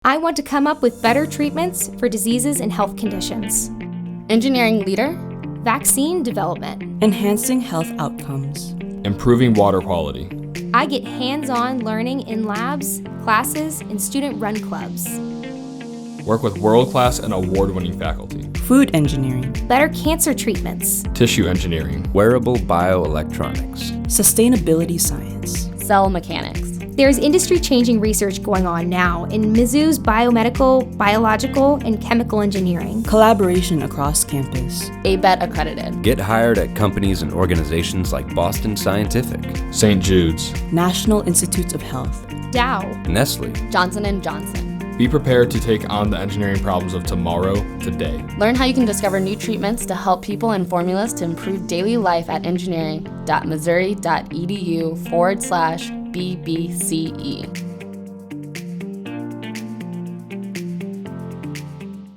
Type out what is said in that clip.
I want to come up with better treatments for diseases and health conditions. Engineering leader. Vaccine development. Enhancing health outcomes. Improving water quality. I get hands-on learning in labs, classes, and student-run clubs. Work with world-class and award-winning faculty. Food engineering. Better cancer treatments. Tissue engineering. Wearable bioelectronics. Sustainability science. Cell mechanics. There's industry-changing research going on now in Mizzou's biomedical, biological, and chemical engineering. Collaboration across campus. ABET accredited. Get hired at companies and organizations like Boston Scientific, St. Jude's, National Institutes of Health, Dow, Nestle, Johnson & Johnson. Be prepared to take on the engineering problems of tomorrow, today. Learn how you can discover new treatments to help people and formulas to improve daily life at engineering.missouri.edu/BBCE.